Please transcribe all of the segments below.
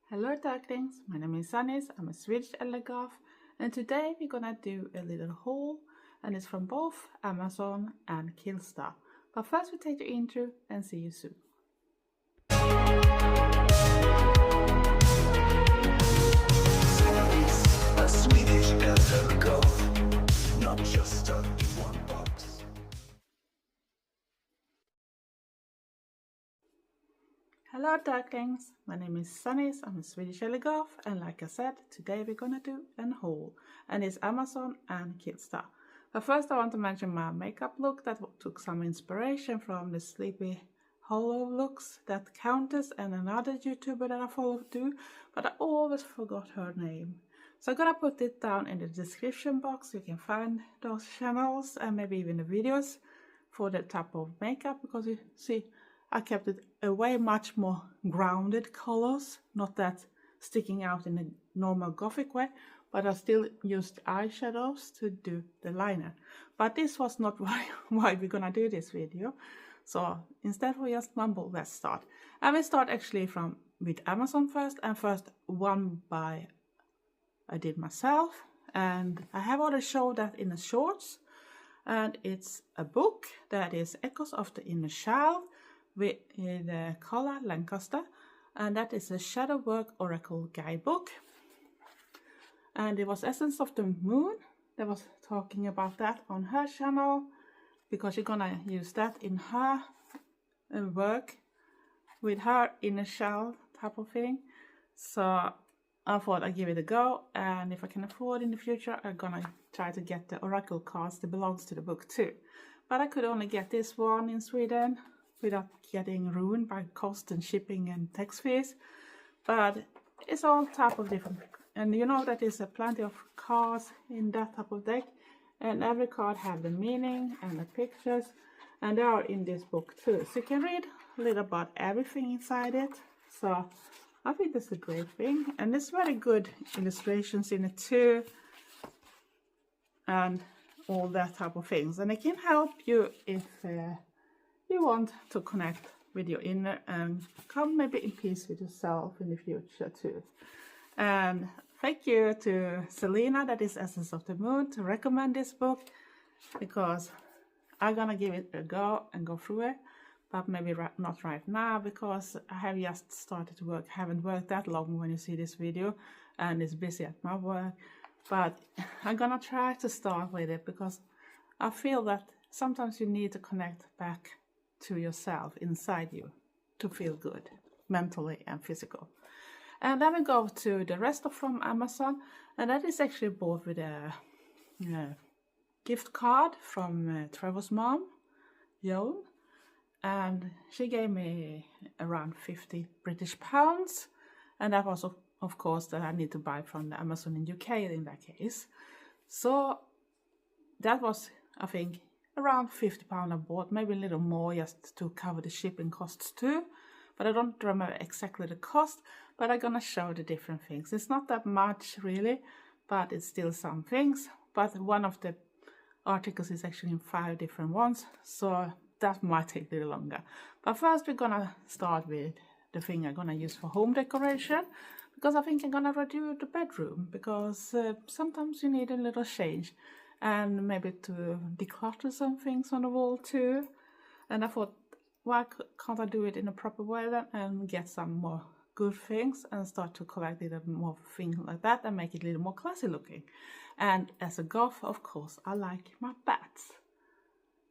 Hello darklings, my name is Sanniz, I'm a Swedish Eldergoth, and today we're gonna do a little haul, and it's from both Amazon and Killstar. But first we take the intro and see you soon. Sanniz, a Swedish Eldergoth, not just a one box. Hello darklings, my name is Sanniz, I'm a Swedish Eldergoth, and like I said, today we're gonna do a haul, and it's Amazon and Killstar. But first I want to mention my makeup look that took some inspiration from the Sleepy Hollow looks that Countess and another YouTuber that I follow too, but I always forgot her name. So I'm gonna put it down in the description box. You can find those channels and maybe even the videos for the type of makeup, because you see I kept it a way much more grounded colors, not that sticking out in a normal gothic way, but I still used eyeshadows to do the liner. But this was not why we're gonna do this video. So instead we just mumble, let's start. And we start actually with Amazon first, and first one by I did myself, and I have already showed that in the shorts, and it's a book that is Echoes of the Inner Child with the color Lancaster, and that is a Shadow Work Oracle guidebook. And it was Essence of the Moon that was talking about that on her channel, because she's gonna use that in her work with her inner child type of thing. So I thought I'd give it a go, and if I can afford in the future, I'm gonna try to get the oracle cards that belongs to the book too. But I could only get this one in Sweden without getting ruined by cost and shipping and tax fees. But it's all type of different, and you know that there's plenty of cards in that type of deck, and every card have the meaning and the pictures, and they are in this book too, so you can read a little about everything inside it. So I think that's a great thing, and there's very good illustrations in it too, and all that type of things, and it can help you if you want to connect with your inner and come maybe in peace with yourself in the future too. And thank you to Selena, that is Essence of the Moon, to recommend this book, because I'm gonna give it a go and go through it, but maybe not right now, because I have just started to work. I haven't worked that long when you see this video, and it's busy at my work, but I'm gonna try to start with it, because I feel that sometimes you need to connect back to yourself inside you to feel good mentally and physical. And then we go to the rest of from Amazon, and that is actually bought with a gift card from Trevor's mom, Joan, and she gave me around 50 British pounds, and that was of course that I need to buy from the Amazon in UK in that case. So that was, I think, around £50 I bought, maybe a little more just to cover the shipping costs too, but I don't remember exactly the cost, but I'm gonna show the different things. It's not that much really, but it's still some things, but one of the articles is actually in 5 different ones, so that might take a little longer. But first we're gonna start with the thing I'm gonna use for home decoration, because I think I'm gonna redo the bedroom, because sometimes you need a little change, and maybe to declutter some things on the wall too. And I thought, why can't I do it in a proper way then, and get some more good things and start to collect a little more things like that and make it a little more classy looking. And as a goth, of course, I like my bats.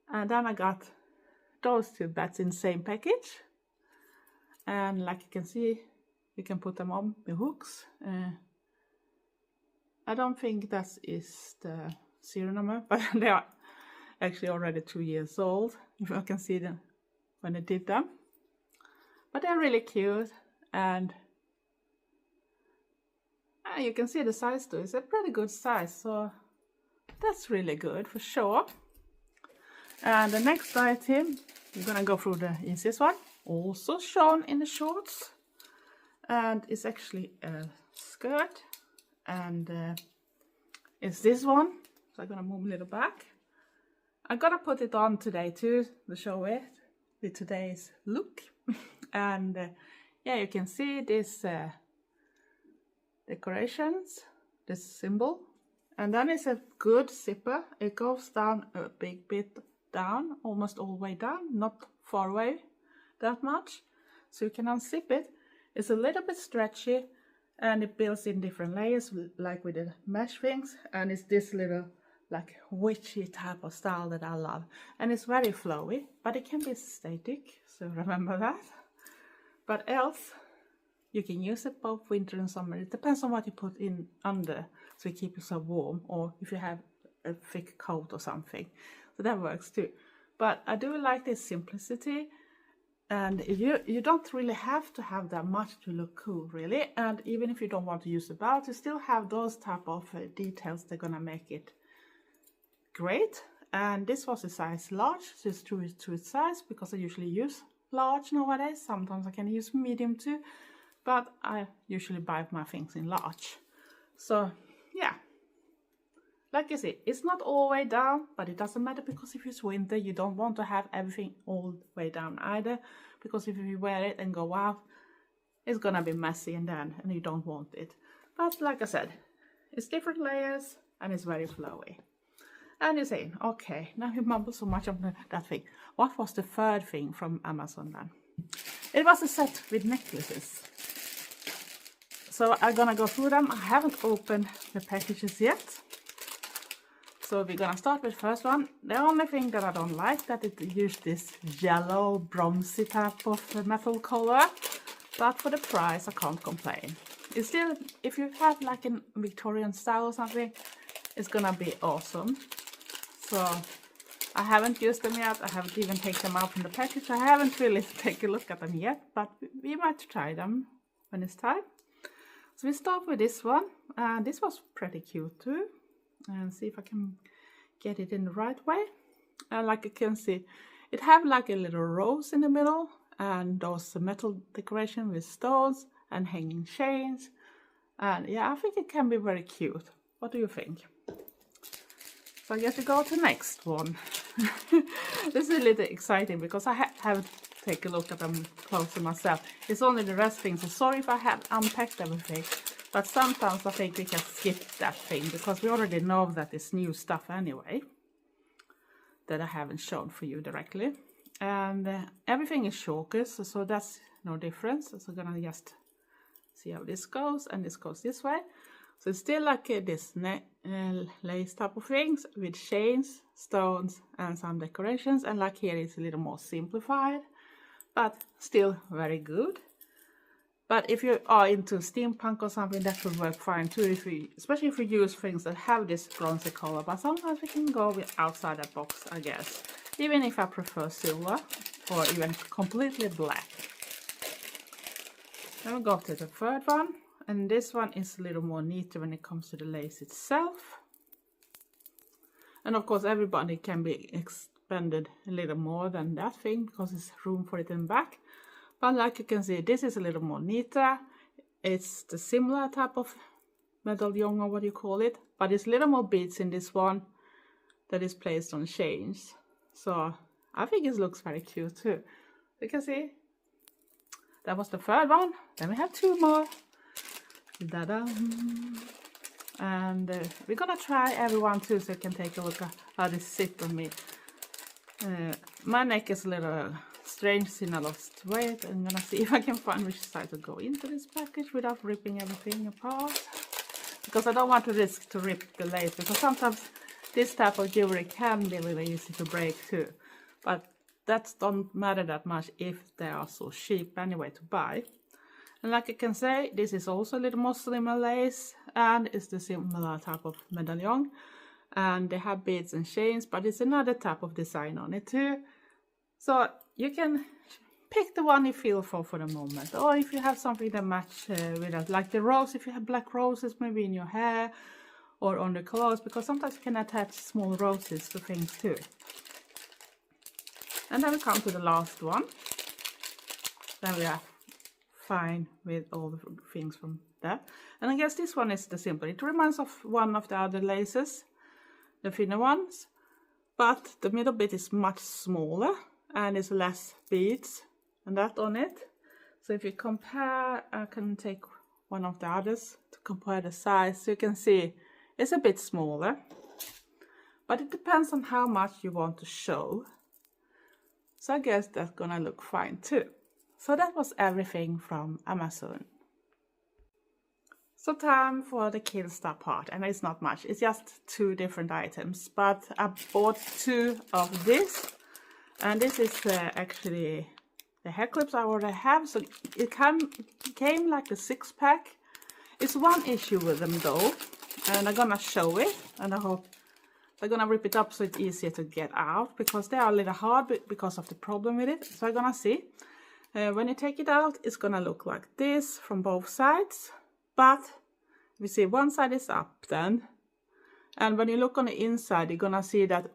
And then I got those 2 bats in the same package, and like you can see, you can put them on the hooks. I don't think that is the serial number, but they are actually already 2 years old, if you can see them when I did them. But they're really cute, and you can see the size too. It's a pretty good size, so that's really good for sure. And the next item, we're gonna go through the easiest one, also shown in the shorts, and it's actually a skirt, and it's this one. So I'm gonna move a little back. I'm gonna put it on today too to show it with today's look. And yeah, you can see this decorations, this symbol, and then it's a good zipper. It goes down a big bit down, almost all the way down, not far away that much, so you can unzip it. It's a little bit stretchy and it builds in different layers like with the mesh things, and it's this little like witchy type of style that I love, and it's very flowy, but it can be static, so remember that. But else you can use it both winter and summer. It depends on what you put in under, so you keep yourself warm, or if you have a thick coat or something, so that works too. But I do like this simplicity, and you don't really have to have that much to look cool really, and even if you don't want to use the belt, you still have those type of details that are gonna make it great. And this was a size large, so it's true to its size, because I usually use large nowadays. Sometimes I can use medium too, but I usually buy my things in large. So yeah, like you see, it's not all the way down, but it doesn't matter, because if it's winter you don't want to have everything all the way down either, because if you wear it and go out, it's gonna be messy and you don't want it. But like I said, it's different layers and it's very flowy. And you're saying, okay, now you mumble so much on that thing. What was the third thing from Amazon then? It was a set with necklaces. So I'm gonna go through them. I haven't opened the packages yet. So we're gonna start with the first one. The only thing that I don't like that it used this yellow bronzy type of metal color. But for the price I can't complain. It's still, if you have like a Victorian style or something, it's gonna be awesome. So I haven't used them yet. I haven't even taken them out from the package. I haven't really taken a look at them yet, but we might try them when it's time. So we start with this one, and this was pretty cute too. And see if I can get it in the right way. And like you can see, it have like a little rose in the middle, and those metal decoration with stones and hanging chains. And yeah, I think it can be very cute. What do you think? So I guess we go to the next one. This is a little exciting because I haven't taken a look at them closer myself. It's only the rest things, so sorry if I have unpacked everything. But sometimes I think we can skip that thing because we already know that it's new stuff anyway. That I haven't shown for you directly. And everything is chokers, so that's no difference. So I'm gonna just see how this goes, and this goes this way. So it's still like this lace type of things with chains, stones and some decorations, and like here it's a little more simplified, but still very good. But if you are into steampunk or something, that would work fine too, especially if you use things that have this bronzy color. But sometimes we can go with outside that box, I guess, even if I prefer silver or even completely black. Then we go to the third one. And this one is a little more neater when it comes to the lace itself. And of course everybody can be expanded a little more than that thing because there's room for it in the back. But like you can see, this is a little more neater. It's the similar type of medallion or what you call it. But it's a little more beads in this one that is placed on chains. So I think it looks very cute too. You can see, that was the third one. Then we have two more. Da-da. And we're gonna try everyone too, so you can take a look at how they sit on me. My neck is a little strange since I lost weight. I'm gonna see if I can find which side to go into this package without ripping everything apart, because I don't want to risk to rip the lace, because sometimes this type of jewelry can be really easy to break too, but that don't matter that much if they are so cheap anyway to buy. And like I can say, this is also a little more slimmer lace, and it's the similar type of medallion, and they have beads and chains, but it's another type of design on it too. So you can pick the one you feel for the moment, or if you have something that match with it, like the rose, if you have black roses maybe in your hair or on the clothes, because sometimes you can attach small roses to things too. And then we come to the last one. Then we are fine with all the things from that. And I guess this one is the simple. It reminds of one of the other laces, the thinner ones, but the middle bit is much smaller and it's less beads and that on it. So if you compare, I can take one of the others to compare the size. So you can see it's a bit smaller, but it depends on how much you want to show. So I guess that's gonna look fine too. So that was everything from Amazon. So time for the Killstar part, and it's not much, it's just 2 different items, but I bought 2 of this, and this is actually the hair clips I already have, so it came like a 6-pack. It's one issue with them though, and I'm gonna show it, and I hope they're gonna rip it up so it's easier to get out, because they are a little hard because of the problem with it. So I'm gonna see. When you take it out, it's gonna look like this from both sides, but we see one side is up then, and when you look on the inside, you're gonna see that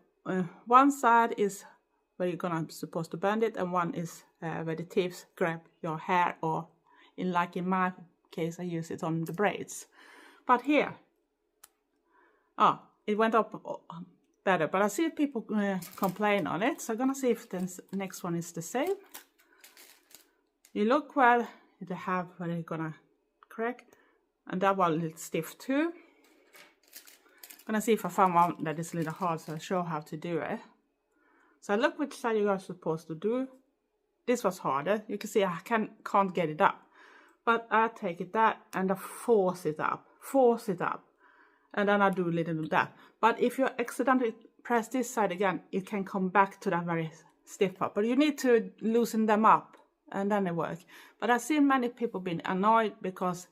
one side is where you're gonna supposed to bend it, and one is where the tips grab your hair, or in my case I use it on the braids. But here, it went up better, but I see people complain on it, so I'm gonna see if the next one is the same. You look where they have where you're gonna crack, and that one a little stiff too. I'm gonna see if I found one that is a little hard, so I'll show how to do it. So look which side you are supposed to do. This was harder. You can see I can't get it up, but I take it that and I force it up, and then I do a little of that. But if you accidentally press this side again, it can come back to that very stiff part. But you need to loosen them up, and then they work. But I've seen many people being annoyed because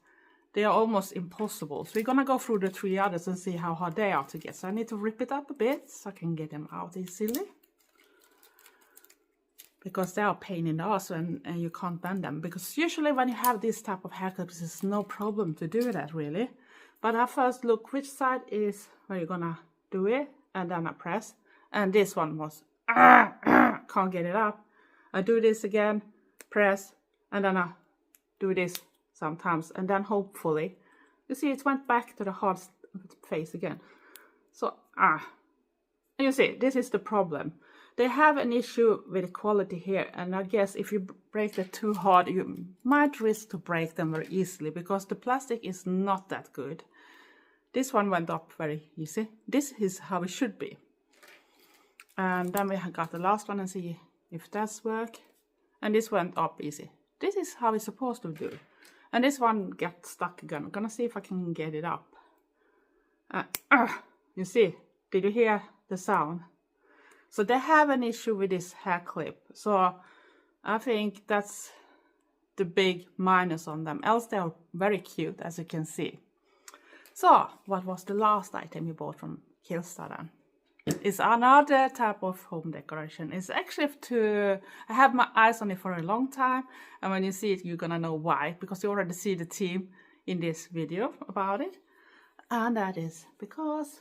they are almost impossible. So we're gonna go through the 3 others and see how hard they are to get. So I need to rip it up a bit so I can get them out easily, because they are a pain in the ass and you can't bend them. Because usually when you have this type of hair clips, it's no problem to do that really. But I first look which side is where you're gonna do it, and then I press. And this one was, can't get it up. I do this again, press, and then I do this sometimes, and then hopefully, you see it went back to the hard face again. So, and you see, this is the problem. They have an issue with the quality here, and I guess if you break it too hard, you might risk to break them very easily, because the plastic is not that good. This one went up very easy. This is how it should be. And then we got the last one and see if that's work. And this went up easy. This is how it's supposed to do. And this one got stuck again. I'm gonna see if I can get it up. You see, did you hear the sound? So they have an issue with this hair clip. So I think that's the big minus on them. Else they are very cute, as you can see. So what was the last item you bought from Kilstar then? It's another type of home decoration. It's actually I have my eyes on it for a long time, and when you see it, you're gonna know why, because you already see the team in this video about it. And that is because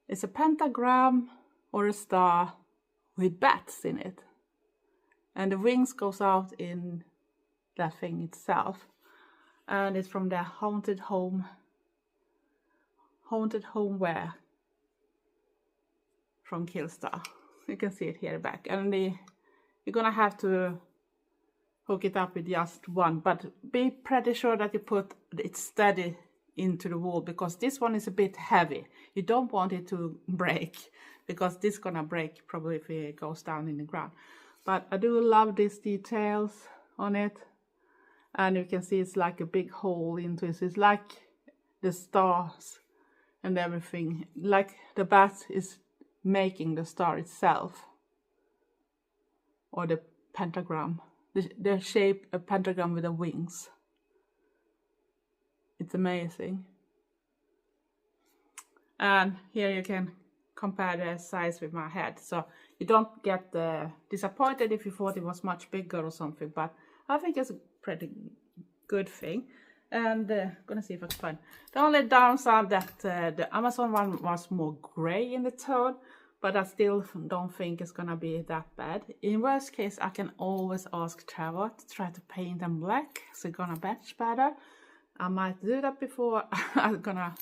it's a pentagram or a star with bats in it, and the wings goes out in that thing itself, and it's from the haunted homeware from Kilstar. You can see it here back, and you're gonna have to hook it up with just one, but be pretty sure that you put it steady into the wall, because this one is a bit heavy. You don't want it to break, because this is gonna break probably if it goes down in the ground. But I do love these details on it, and you can see it's like a big hole into it. It's like the stars and everything, like the bat is making the star itself, or the pentagram, the shape a pentagram with the wings. It's amazing. And here you can compare the size with my head, so you don't get disappointed if you thought it was much bigger or something, but I think it's a pretty good thing. And gonna see if I can find. The only downside that the Amazon one was more gray in the tone, but I still don't think it's gonna be that bad. In worst case, I can always ask Trevor to try to paint them black, so it's gonna match better. I might do that before I'm gonna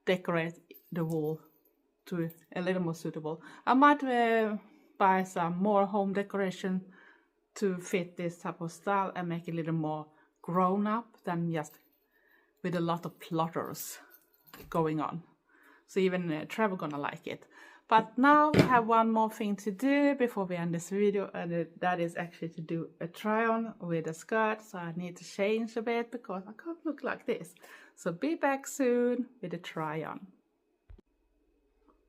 decorate the wall to a little more suitable. I might buy some more home decoration to fit this type of style and make it a little more grown up than just with a lot of plotters going on. So even Trevor gonna like it. But now we have one more thing to do before we end this video, and that is actually to do a try on with a skirt. So I need to change a bit because I can't look like this. So be back soon with a try on.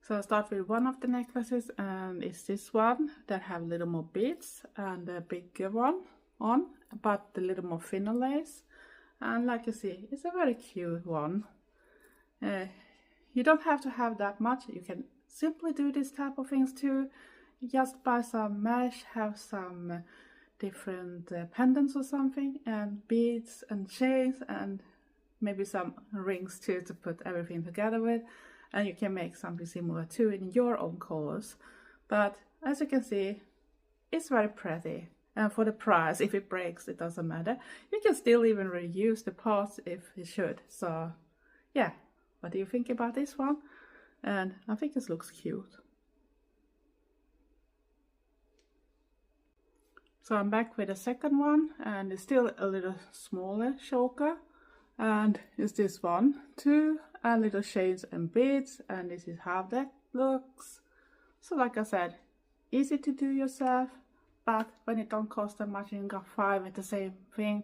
So I'll start with one of the necklaces, and it's this one that have a little more beads and a bigger one on, but a little more thinner lace. And like you see, it's a very cute one. You don't have to have that much. You can simply do this type of things too. Just buy some mesh, have some different pendants or something, and beads and chains, and maybe some rings too to put everything together with. And you can make something similar too in your own colors. But as you can see, it's very pretty. And for the price, if it breaks, it doesn't matter. You can still even reuse the parts if you should. So yeah, what do you think about this one? And I think this looks cute. So I'm back with the second one, and it's still a little smaller choker. And it's this one too, and little chains and beads, and this is how that looks. So like I said, easy to do yourself, but when it don't cost that much and you got 5 with the same thing.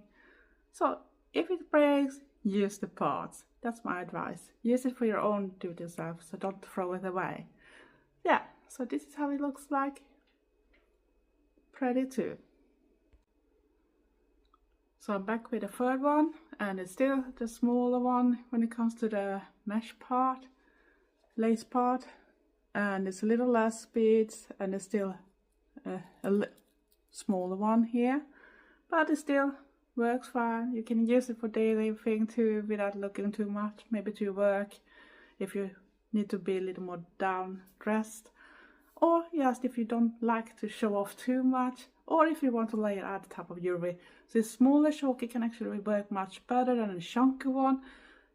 So if it breaks, use the parts. That's my advice. Use it for your own do-it-yourself, so don't throw it away. Yeah, so this is how it looks like. Pretty too. So I'm back with the third one, and it's still the smaller one when it comes to the mesh part, lace part, and it's a little less beads, and it's still a smaller one here, but it still works fine. You can use it for daily thing too without looking too much, maybe to work if you need to be a little more down dressed, or just if you don't like to show off too much, or if you want to layer other type of jewelry. So this smaller choker can actually work much better than a chunky one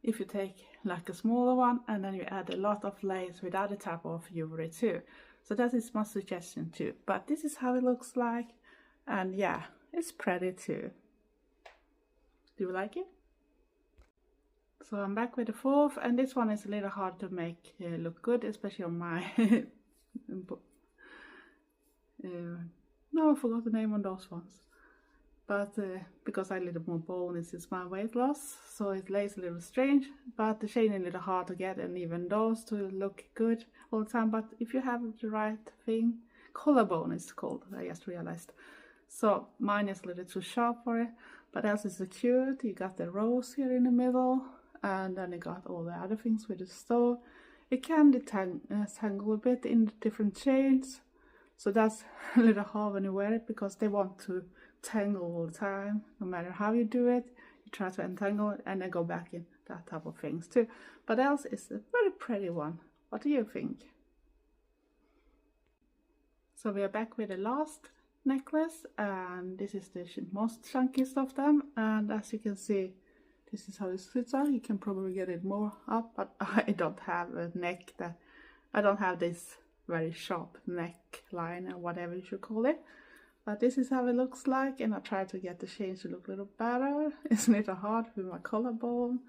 if you take like a smaller one and then you add a lot of layers with other type of jewelry too. So that is my suggestion too. But this is how it looks like, and yeah, it's pretty too. Do you like it? So I'm back with the fourth, and this one is a little hard to make look good, especially on my no, I forgot the name on those ones. But because I a little more bony since my weight loss, so it lays a little strange, but the chain is a little hard to get, and even those to look good all the time. But if you have the right thing, collarbone is called, I just realized. So mine is a little too sharp for it, but else it's so cute. You got the rose here in the middle, and then you got all the other things with the stone. It can tangle a bit in the different chains, so that's a little hard when you wear it, because they want to tangle all the time. No matter how you do it, you try to untangle it and then go back in, that type of things too. But else it's a very pretty one. What do you think? So we are back with the last necklace, and this is the most chunkiest of them, and as you can see, this is how it sits out. You can probably get it more up, but I don't have a neck that, I don't have this very sharp neckline or whatever you should call it. But this is how it looks like, and I try to get the chains to look a little better. It's a little hard with my collarbone,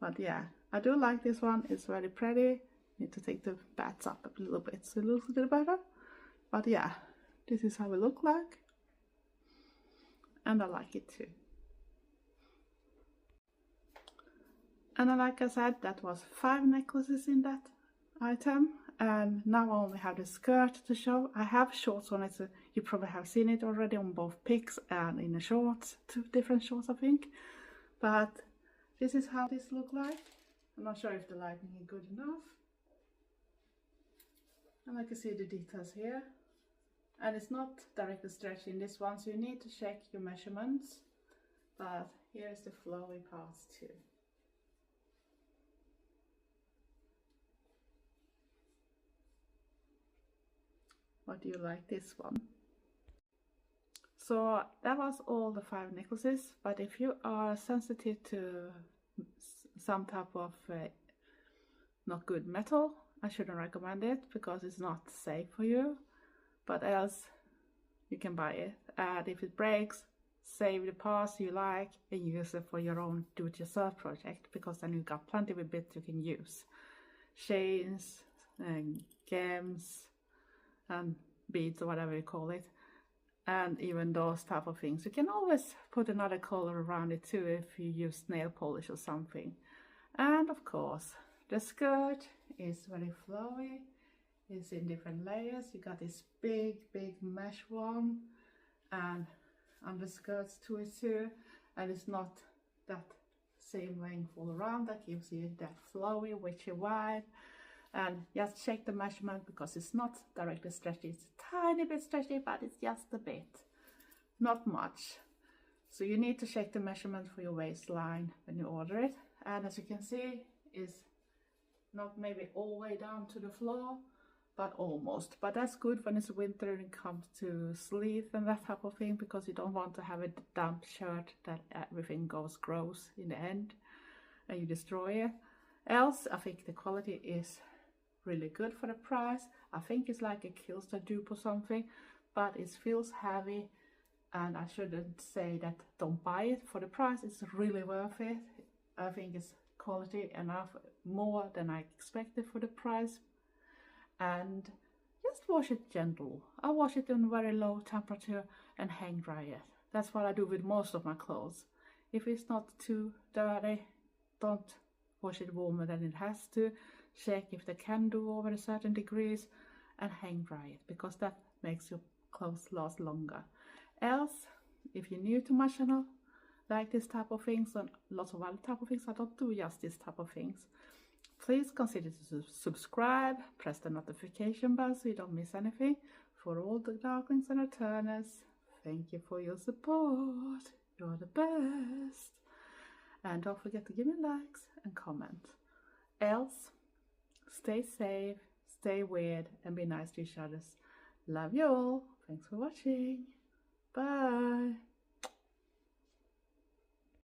but yeah, I do like this one. It's very pretty. Need to take the bats up a little bit so it looks a little better. But yeah, this is how it looks like, and I like it too. And like I said, that was 5 necklaces in that item, and now I only have the skirt to show. I have shorts on it, so you probably have seen it already on both pics and in the shorts, 2 different shorts I think. But this is how this look like. I'm not sure if the lighting is good enough. And I can see the details here. And it's not directly stretched in this one, so you need to check your measurements. But here's the flowy parts too. What do you like this one? So that was all the 5 necklaces, but if you are sensitive to some type of not good metal, I shouldn't recommend it because it's not safe for you. But else you can buy it, and if it breaks, save the parts you like and use it for your own do-it-yourself project, because then you've got plenty of bits you can use. Chains and gems and beads or whatever you call it, and even those type of things. You can always put another color around it too if you use nail polish or something. And of course the skirt is very flowy. It's in different layers. You got this big mesh one and underskirts to it too, and it's not that same length all around. That gives you that flowy witchy vibe. And just check the measurement, because it's not directly stretchy, it's a tiny bit stretchy, but it's just a bit, not much. So you need to check the measurement for your waistline when you order it. And as you can see, it's not maybe all the way down to the floor, but almost. But that's good when it's winter and it comes to sleeve and that type of thing, because you don't want to have a damp shirt that everything goes gross in the end and you destroy it. Else, I think the quality is really good for the price. I think it's like a Kilstar dupe or something, but it feels heavy, and I shouldn't say that don't buy it. For the price, it's really worth it. I think it's quality enough, more than I expected for the price. And just wash it gentle. I wash it in very low temperature and hang dry it. That's what I do with most of my clothes. If it's not too dirty, don't wash it warmer than it has to. Check if they can do over a certain degrees and hang dry it, because that makes your clothes last longer. Else, if you're new to my channel, like this type of things and lots of other type of things, I don't do just this type of things, please consider to subscribe, press the notification bell so you don't miss anything. For all the darklings and returners, thank you for your support. You're the best. And don't forget to give me likes and comment. Else, stay safe, stay weird, and be nice to each other. Love you all. Thanks for watching. Bye.